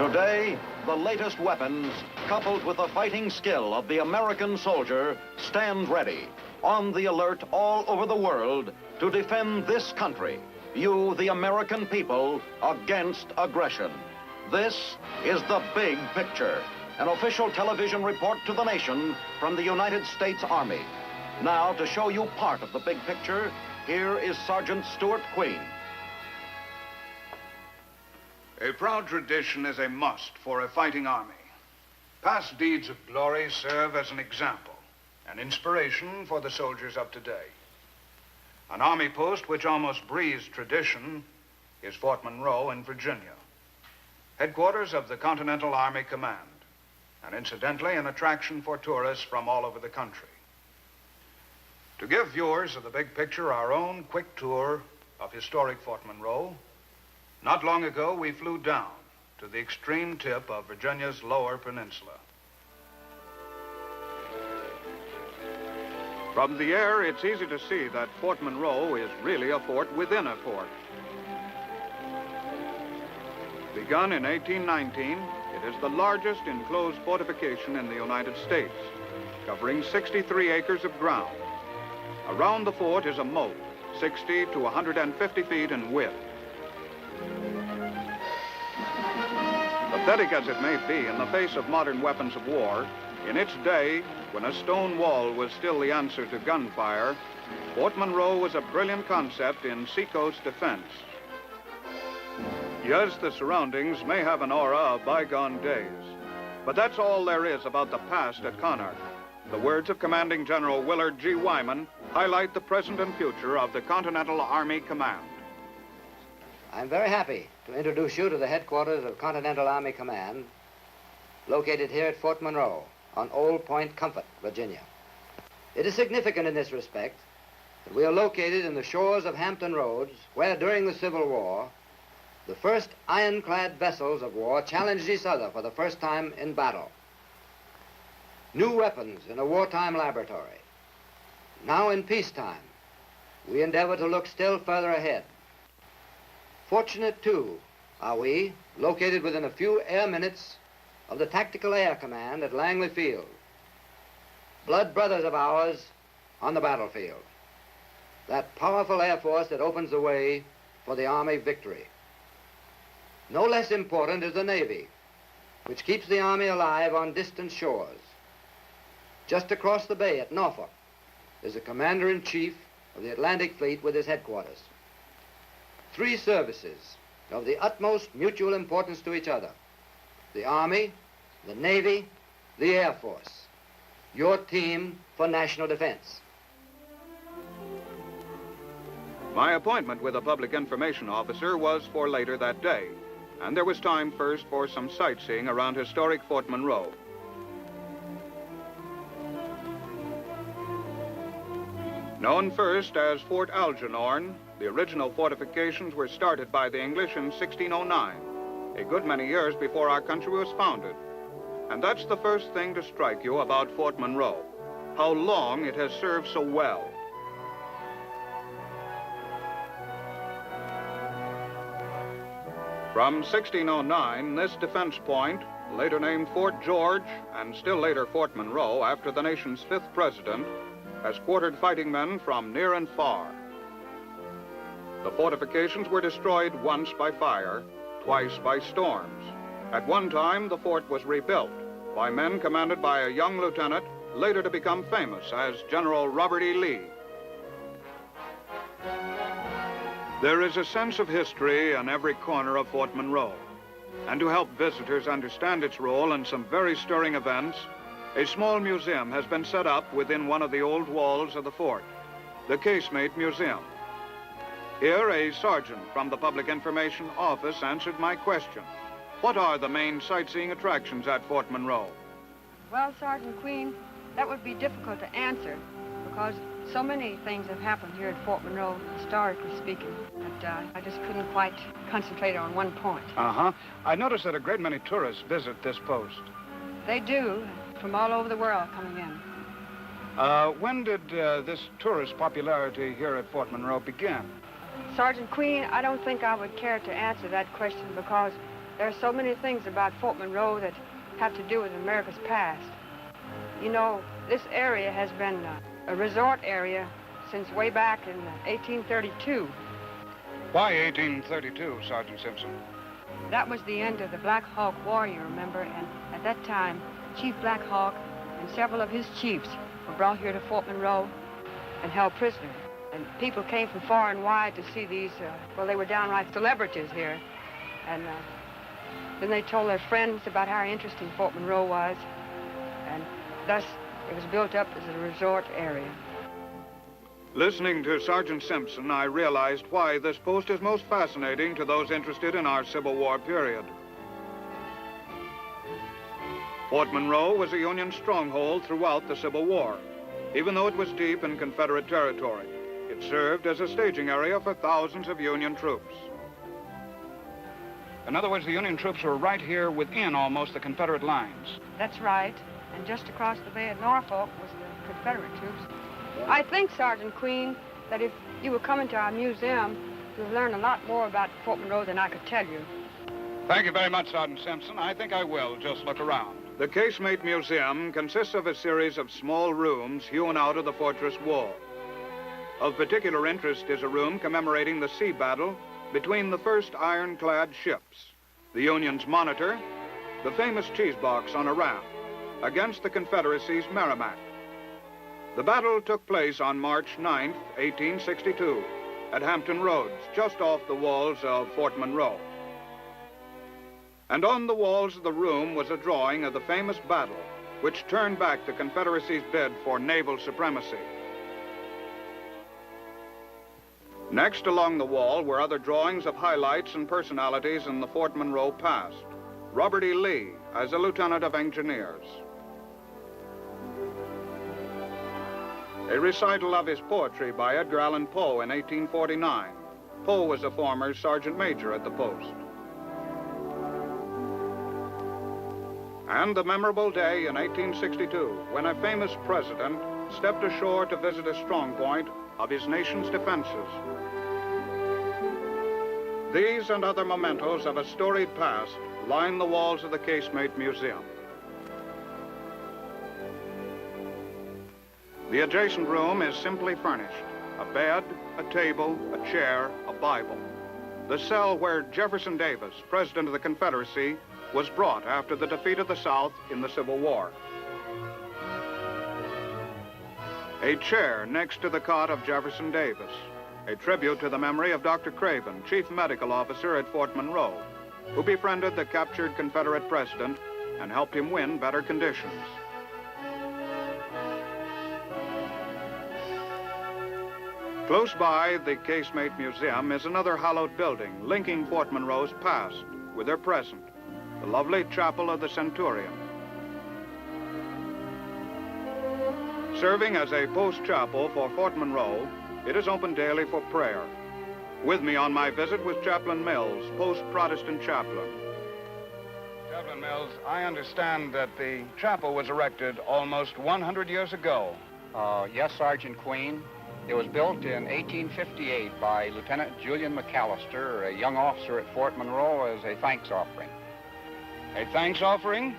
Today, the latest weapons, coupled with the fighting skill of the American soldier, stand ready, on the alert all over the world to defend this country, you, the American people, against aggression. This is The Big Picture, an official television report to the nation from the United States Army. Now, to show you part of the big picture, here is Sergeant Stuart Queen. A proud tradition is a must for a fighting army. Past deeds of glory serve as an example, an inspiration for the soldiers of today. An army post which almost breathes tradition is Fort Monroe in Virginia, headquarters of the Continental Army Command, and incidentally an attraction for tourists from all over the country. To give viewers of The Big Picture our own quick tour of historic Fort Monroe, not long ago we flew down to the extreme tip of Virginia's Lower Peninsula. From the air, it's easy to see that Fort Monroe is really a fort within a fort. Begun in 1819, it is the largest enclosed fortification in the United States, covering 63 acres of ground. Around the fort is a moat, 60 to 150 feet in width. Pathetic as it may be in the face of modern weapons of war, in its day, when a stone wall was still the answer to gunfire, Fort Monroe was a brilliant concept in seacoast defense. Yes, the surroundings may have an aura of bygone days, but that's all there is about the past at Connaught. The words of Commanding General Willard G. Wyman highlight the present and future of the Continental Army Command. I'm very happy to introduce you to the headquarters of Continental Army Command, located here at Fort Monroe on Old Point Comfort, Virginia. It is significant in this respect that we are located in the shores of Hampton Roads, where during the Civil War, the first ironclad vessels of war challenged each other for the first time in battle. New weapons in a wartime laboratory. Now in peacetime, we endeavor to look still further ahead. Fortunate, too, are we, located within a few air minutes of the Tactical Air Command at Langley Field. Blood brothers of ours on the battlefield. That powerful air force that opens the way for the Army victory. No less important is the Navy, which keeps the Army alive on distant shores. Just across the bay at Norfolk is the Commander-in-Chief of the Atlantic Fleet with his headquarters. Three services of the utmost mutual importance to each other: the Army, the Navy, the Air Force. Your team for national defense. My appointment with a public information officer was for later that day, and there was time first for some sightseeing around historic Fort Monroe. Known first as Fort Algernon, the original fortifications were started by the English in 1609, a good many years before our country was founded. And that's the first thing to strike you about Fort Monroe, how long it has served so well. From 1609, this defense point, later named Fort George, and still later Fort Monroe, after the nation's 5th president, has quartered fighting men from near and far. The fortifications were destroyed once by fire, twice by storms. At one time, the fort was rebuilt by men commanded by a young lieutenant, later to become famous as General Robert E. Lee. There is a sense of history in every corner of Fort Monroe, and to help visitors understand its role in some very stirring events, a small museum has been set up within one of the old walls of the fort, the Casemate Museum. Here, a sergeant from the Public Information Office answered my question. What are the main sightseeing attractions at Fort Monroe? Well, Sergeant Queen, that would be difficult to answer because so many things have happened here at Fort Monroe, historically speaking, that I just couldn't quite concentrate on one point. Uh-huh. I noticed that a great many tourists visit this post. They do, from all over the world coming in. When did this tourist popularity here at Fort Monroe begin? Sergeant Queen, I don't think I would care to answer that question because There are so many things about Fort Monroe that have to do with America's past. You know, this area has been a resort area since way back in 1832. Why 1832, Sergeant Simpson? That was the end of the Black Hawk War, you remember, and at that time, Chief Black Hawk and several of his chiefs were brought here to Fort Monroe and held prisoner. And people came from far and wide to see these, well, they were downright celebrities here. And then they told their friends about how interesting Fort Monroe was, and thus it was built up as a resort area. Listening to Sergeant Simpson, I realized why this post is most fascinating to those interested in our Civil War period. Fort Monroe was a Union stronghold throughout the Civil War, even though it was deep in Confederate territory. It served as a staging area for thousands of Union troops. In other words, the Union troops were right here within almost the Confederate lines. That's right. And just across the bay at Norfolk was the Confederate troops. I think, Sergeant Queen, that if you were coming to our museum, you'd learn a lot more about Fort Monroe than I could tell you. Thank you very much, Sergeant Simpson. I think I will just look around. The Casemate Museum consists of a series of small rooms hewn out of the fortress wall. Of particular interest is a room commemorating the sea battle between the first ironclad ships, the Union's Monitor, the famous cheese box on a raft, against the Confederacy's Merrimac. The battle took place on March 9, 1862, at Hampton Roads, just off the walls of Fort Monroe. And on the walls of the room was a drawing of the famous battle, which turned back the Confederacy's bid for naval supremacy. Next along the wall were other drawings of highlights and personalities in the Fort Monroe past. Robert E. Lee as a lieutenant of engineers. A recital of his poetry by Edgar Allan Poe in 1849. Poe was a former sergeant major at the post. And the memorable day in 1862 when a famous president stepped ashore to visit a strong point of his nation's defenses. These and other mementos of a storied past line the walls of the Casemate Museum. The adjacent room is simply furnished. A bed, a table, a chair, a Bible. The cell where Jefferson Davis, President of the Confederacy, was brought after the defeat of the South in the Civil War. A chair next to the cot of Jefferson Davis, a tribute to the memory of Dr. Craven, Chief Medical Officer at Fort Monroe, who befriended the captured Confederate president and helped him win better conditions. Close by the Casemate Museum is another hallowed building linking Fort Monroe's past with their present, the lovely Chapel of the Centurion. Serving as a post chapel for Fort Monroe, it is open daily for prayer. With me on my visit was Chaplain Mills, post-Protestant chaplain. Chaplain Mills, I understand that the chapel was erected almost 100 years ago. Yes, Sergeant Queen. It was built in 1858 by Lieutenant Julian McAllister, a young officer at Fort Monroe, as a thanks offering. A thanks offering?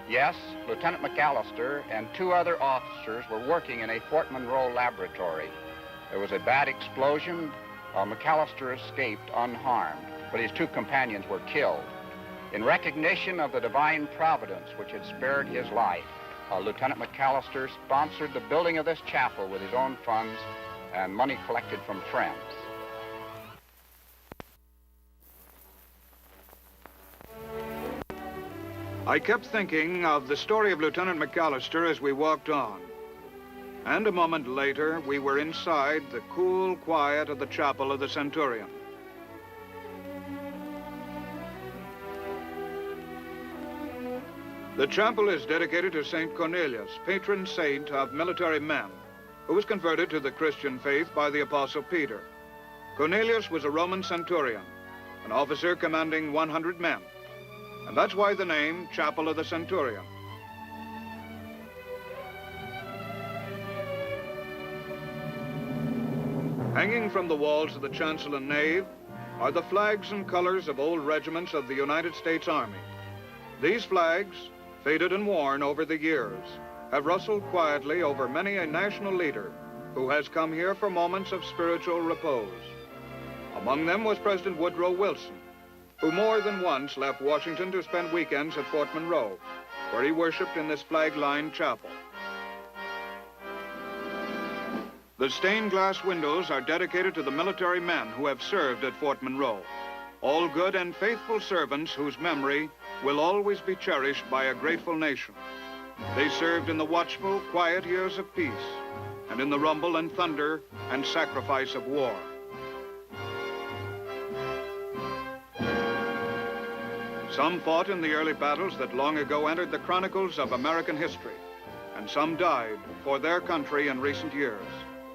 Yes, Lieutenant McAllister and two other officers were working in a Fort Monroe laboratory. There was a bad explosion. McAllister escaped unharmed, but his two companions were killed. In recognition of the divine providence which had spared his life, Lieutenant McAllister sponsored the building of this chapel with his own funds and money collected from friends. I kept thinking of the story of Lieutenant McAllister as we walked on. And a moment later, we were inside the cool quiet of the Chapel of the Centurion. The chapel is dedicated to St. Cornelius, patron saint of military men, who was converted to the Christian faith by the Apostle Peter. Cornelius was a Roman centurion, an officer commanding 100 men. And that's why the name Chapel of the Centurion. Hanging from the walls of the chancel and nave are the flags and colors of old regiments of the United States Army. These flags, faded and worn over the years, have rustled quietly over many a national leader who has come here for moments of spiritual repose. Among them was President Woodrow Wilson, who more than once left Washington to spend weekends at Fort Monroe, where he worshiped in this flag-lined chapel. The stained glass windows are dedicated to the military men who have served at Fort Monroe, all good and faithful servants whose memory will always be cherished by a grateful nation. They served in the watchful, quiet years of peace, and in the rumble and thunder and sacrifice of war. Some fought in the early battles that long ago entered the chronicles of American history, and some died for their country in recent years.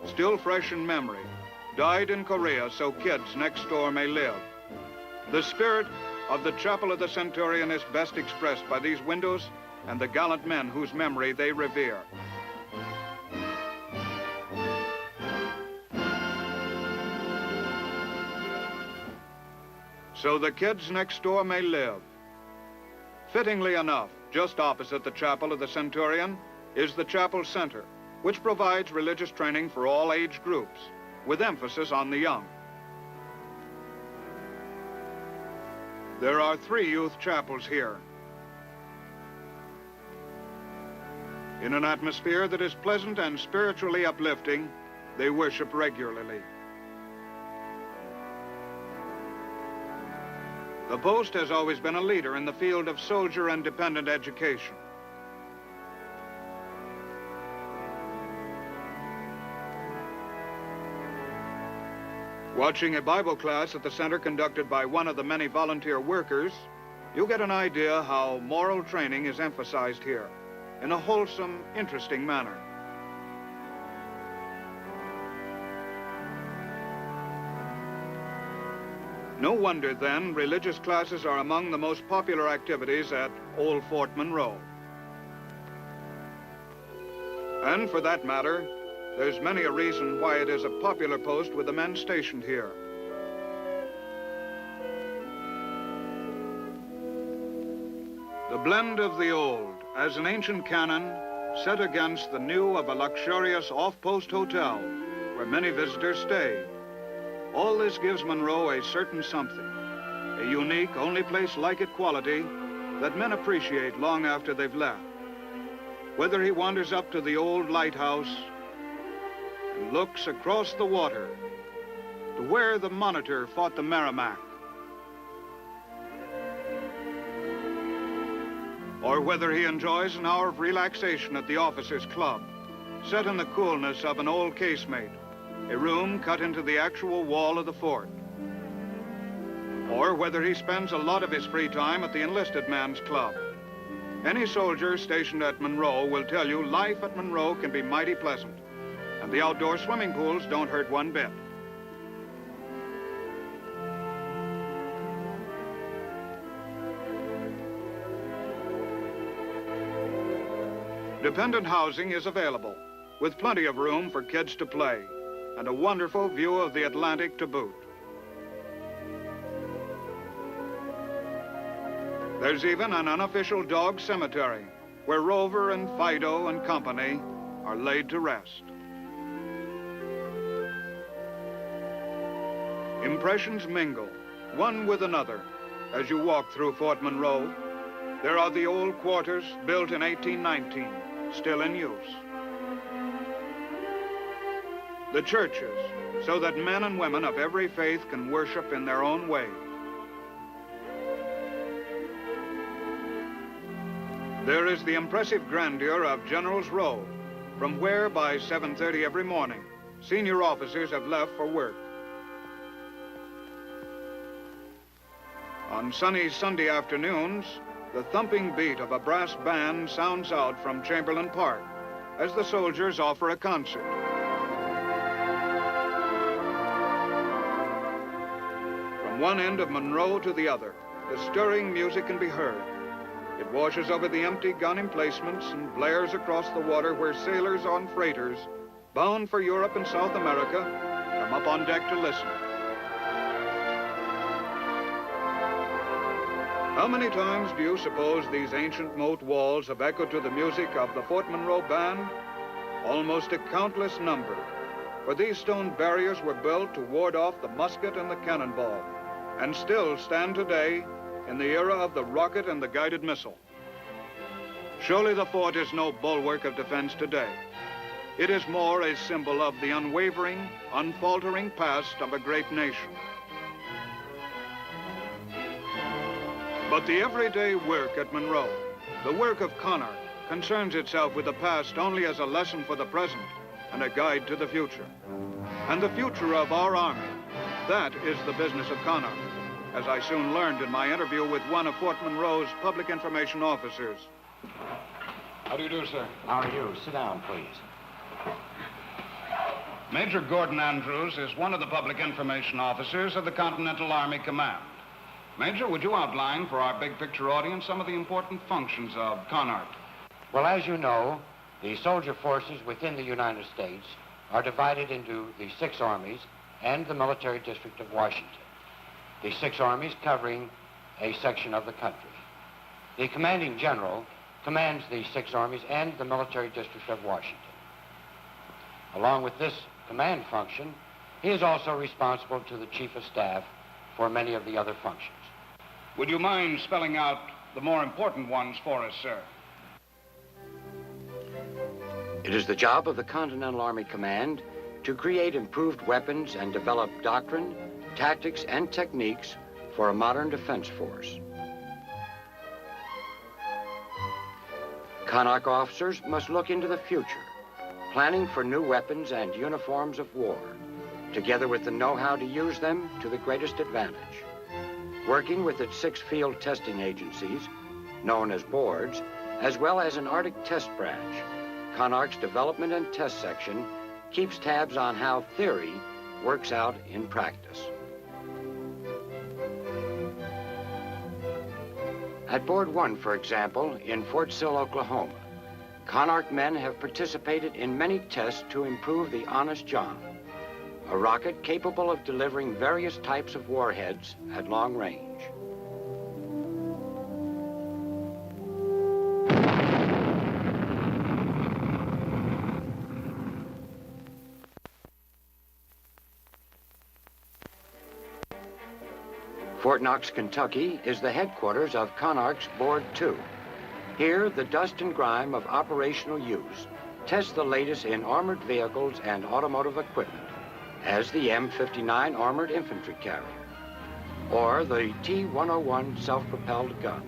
Still fresh in memory, died in Korea so kids next door may live. The spirit of the Chapel of the Centurion is best expressed by these windows and the gallant men whose memory they revere. So the kids next door may live. Fittingly enough, just opposite the Chapel of the Centurion is the Chapel Center, which provides religious training for all age groups, with emphasis on the young. There are 3 youth chapels here. In an atmosphere that is pleasant and spiritually uplifting, they worship regularly. The post has always been a leader in the field of soldier and dependent education. Watching a Bible class at the center conducted by one of the many volunteer workers, you get an idea how moral training is emphasized here in a wholesome, interesting manner. No wonder, then, religious classes are among the most popular activities at Old Fort Monroe. And for that matter, there's many a reason why it is a popular post with the men stationed here. The blend of the old as an ancient canon set against the new of a luxurious off-post hotel where many visitors stay. All this gives Monroe a certain something, a unique, only place like it quality that men appreciate long after they've left. Whether he wanders up to the old lighthouse and looks across the water to where the Monitor fought the Merrimack, or whether he enjoys an hour of relaxation at the Officers' Club, set in the coolness of an old casemate, a room cut into the actual wall of the fort, or whether he spends a lot of his free time at the Enlisted Man's Club. Any soldier stationed at Monroe will tell you life at Monroe can be mighty pleasant, and the outdoor swimming pools don't hurt one bit. Dependent housing is available, with plenty of room for kids to play, and a wonderful view of the Atlantic to boot. There's even an unofficial dog cemetery, where Rover and Fido and company are laid to rest. Impressions mingle, one with another, as you walk through Fort Monroe. There are the old quarters built in 1819, still in use. The churches, so that men and women of every faith can worship in their own way. There is the impressive grandeur of General's Row, from where by 7:30 every morning, senior officers have left for work. On sunny Sunday afternoons, the thumping beat of a brass band sounds out from Chamberlain Park as the soldiers offer a concert. From one end of Monroe to the other, the stirring music can be heard. It washes over the empty gun emplacements and blares across the water where sailors on freighters, bound for Europe and South America, come up on deck to listen. How many times do you suppose these ancient moat walls have echoed to the music of the Fort Monroe band? Almost a countless number. For these stone barriers were built to ward off the musket and the cannonball, and still stand today in the era of the rocket and the guided missile. Surely the fort is no bulwark of defense today. It is more a symbol of the unwavering, unfaltering past of a great nation. But the everyday work at Monroe, the work of Connacht, concerns itself with the past only as a lesson for the present and a guide to the future. And the future of our Army, that is the business of Connacht, as I soon learned in my interview with one of Fort Monroe's public information officers. How do you do, sir? How are you? Sit down, please. Major Gordon Andrews is one of the public information officers of the Continental Army Command. Major, would you outline for our big picture audience some of the important functions of Connacht? Well, as you know, the soldier forces within the United States are divided into the 6 armies and the military district of Washington. The 6 armies covering a section of the country. The commanding general commands the 6 armies and the military district of Washington. Along with this command function, he is also responsible to the chief of staff for many of the other functions. Would you mind spelling out the more important ones for us, sir? It is the job of the Continental Army Command to create improved weapons and develop doctrine, tactics, and techniques for a modern defense force. Connacht officers must look into the future, planning for new weapons and uniforms of war, together with the know-how to use them to the greatest advantage. Working with its 6 field testing agencies, known as boards, as well as an Arctic test branch, Connacht's development and test section keeps tabs on how theory works out in practice. At Board 1, for example, in Fort Sill, Oklahoma, Connacht men have participated in many tests to improve the Honest John, a rocket capable of delivering various types of warheads at long range. Fort Knox, Kentucky is the headquarters of Connacht's Board 2. Here, the dust and grime of operational use tests the latest in armored vehicles and automotive equipment, as the M59 armored infantry carrier, or the T-101 self-propelled gun.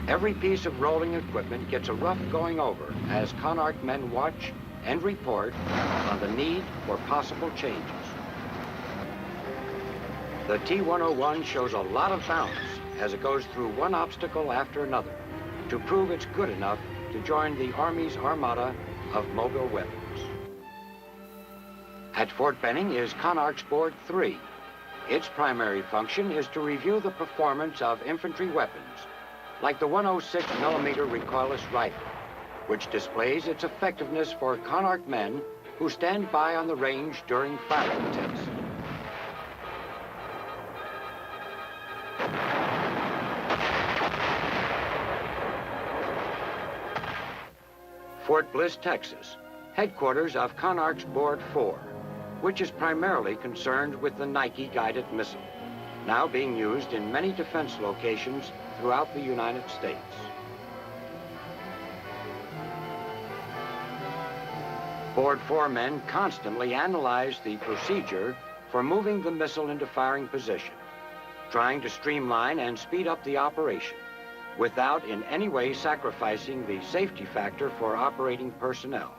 Every piece of rolling equipment gets a rough going over as Connacht men watch and report on the need for possible changes. The T-101 shows a lot of bounce as it goes through one obstacle after another to prove it's good enough to join the Army's armada of mobile weapons. At Fort Benning is Connacht's Board 3. Its primary function is to review the performance of infantry weapons, like the 106mm recoilless rifle, which displays its effectiveness for Connacht men who stand by on the range during firing tests. Fort Bliss, Texas, headquarters of Connacht's Board 4, which is primarily concerned with the Nike guided missile, now being used in many defense locations throughout the United States. Board 4 men constantly analyze the procedure for moving the missile into firing position, trying to streamline and speed up the operation without in any way sacrificing the safety factor for operating personnel.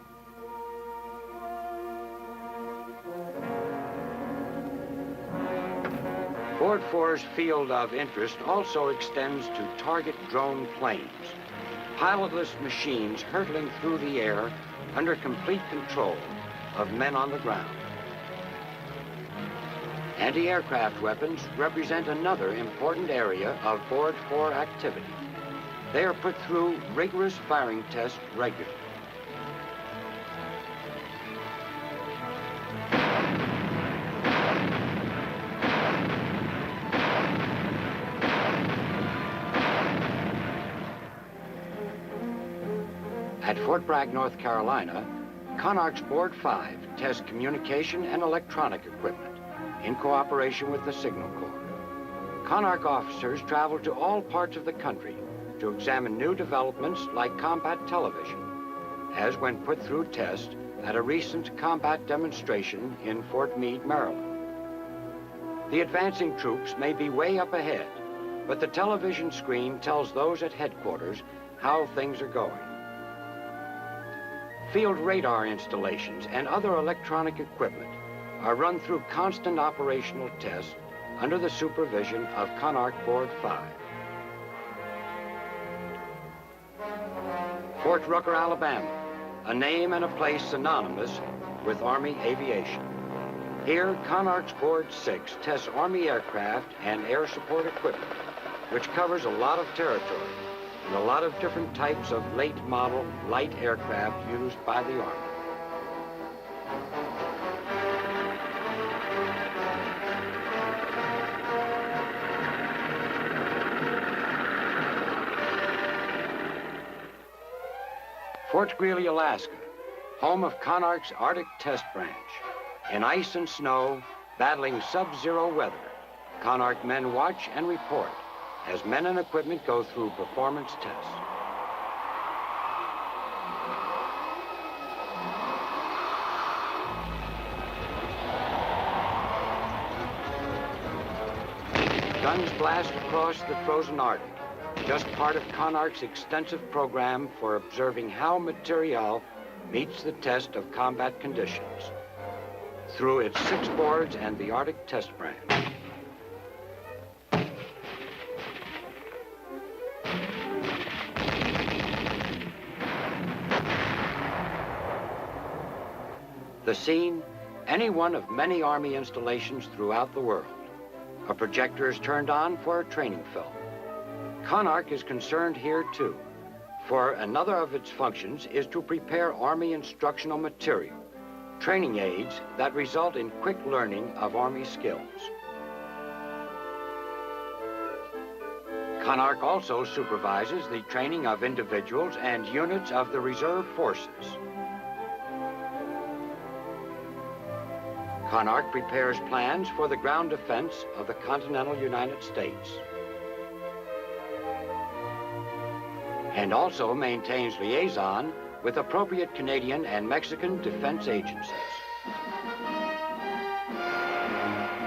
Board 4's field of interest also extends to target drone planes, pilotless machines hurtling through the air under complete control of men on the ground. Anti-aircraft weapons represent another important area of Board 4 activity. They are put through rigorous firing tests regularly. At Fort Bragg, North Carolina, Conarc's Board 5 tests communication and electronic equipment in cooperation with the Signal Corps. Conarc officers travel to all parts of the country to examine new developments like combat television, as when put through test at a recent combat demonstration in Fort Meade, Maryland. The advancing troops may be way up ahead, but the television screen tells those at headquarters how things are going. Field radar installations and other electronic equipment are run through constant operational tests under the supervision of Conarc Board 5. Fort Rucker, Alabama, a name and a place synonymous with Army aviation. Here, Conarc's Board 6 tests Army aircraft and air support equipment, which covers a lot of territory and a lot of different types of late model light aircraft used by the Army. Fort Greely, Alaska, home of Conarc's Arctic Test Branch. In ice and snow, battling sub-zero weather, Conarc men watch and report as men and equipment go through performance tests. Guns blast across the frozen Arctic, just part of Conarc's extensive program for observing how materiel meets the test of combat conditions through its 6 boards and the Arctic Test Branch. The scene, any one of many Army installations throughout the world. A projector is turned on for a training film. Conarc is concerned here too, for another of its functions is to prepare Army instructional material, training aids that result in quick learning of Army skills. Conarc also supervises the training of individuals and units of the reserve forces. Conarc prepares plans for the ground defense of the continental United States, and also maintains liaison with appropriate Canadian and Mexican defense agencies.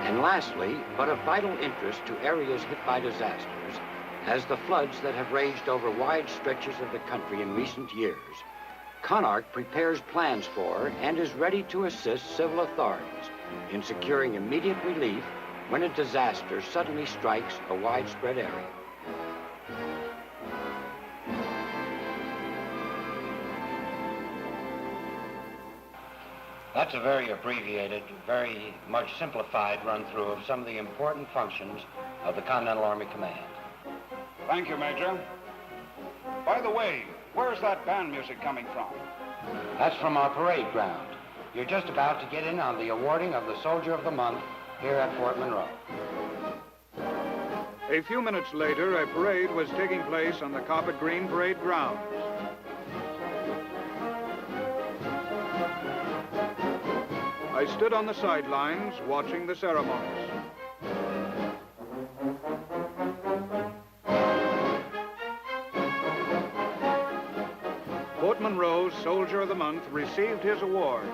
And lastly, but of vital interest to areas hit by disasters, as the floods that have raged over wide stretches of the country in recent years, Conarc prepares plans for and is ready to assist civil authorities in securing immediate relief when a disaster suddenly strikes a widespread area. That's a very abbreviated, very much simplified run-through of some of the important functions of the Continental Army Command. Thank you, Major. By the way, where's that band music coming from? That's from our parade ground. You're just about to get in on the awarding of the Soldier of the Month here at Fort Monroe. A few minutes later, a parade was taking place on the carpet green parade grounds. I stood on the sidelines watching the ceremonies. Fort Monroe's Soldier of the Month received his award.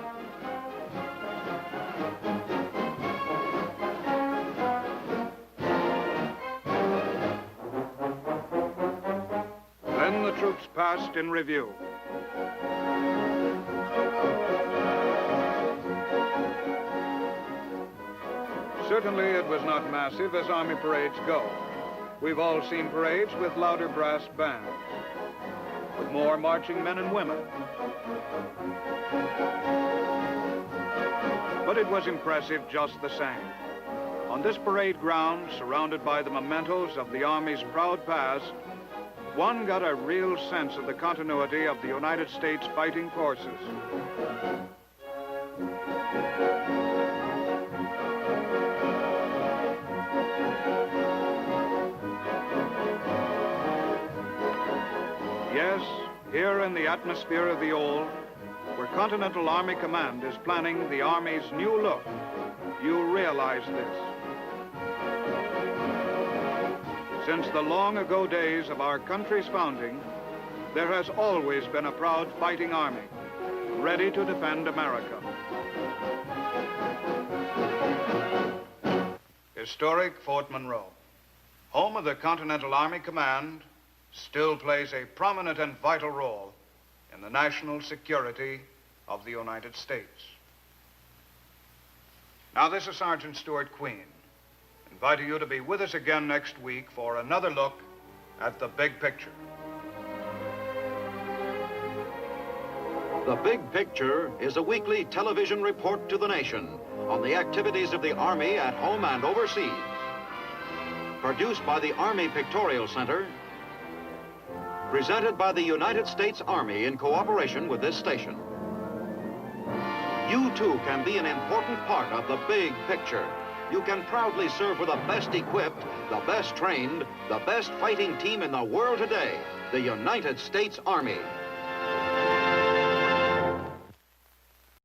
Then the troops passed in review. Certainly it was not massive as Army parades go. We've all seen parades with louder brass bands, with more marching men and women. But it was impressive just the same. On this parade ground, surrounded by the mementos of the Army's proud past, one got a real sense of the continuity of the United States fighting forces. Yes, here Here in the atmosphere of the old, where Continental Army Command is planning the Army's new look, you realize this. Since the long ago days of our country's founding, there has always been a proud fighting army, ready to defend America. Historic Fort Monroe, home of the Continental Army Command, still plays a prominent and vital role in the national security of the United States. Now, this is Sergeant Stuart Queen, inviting you to be with us again next week for another look at the big picture. The Big Picture is a weekly television report to the nation on the activities of the Army at home and overseas. Produced by the Army Pictorial Center, presented by the United States Army in cooperation with this station. You too can be an important part of the big picture. You can proudly serve with the best equipped, the best trained, the best fighting team in the world today, the United States Army.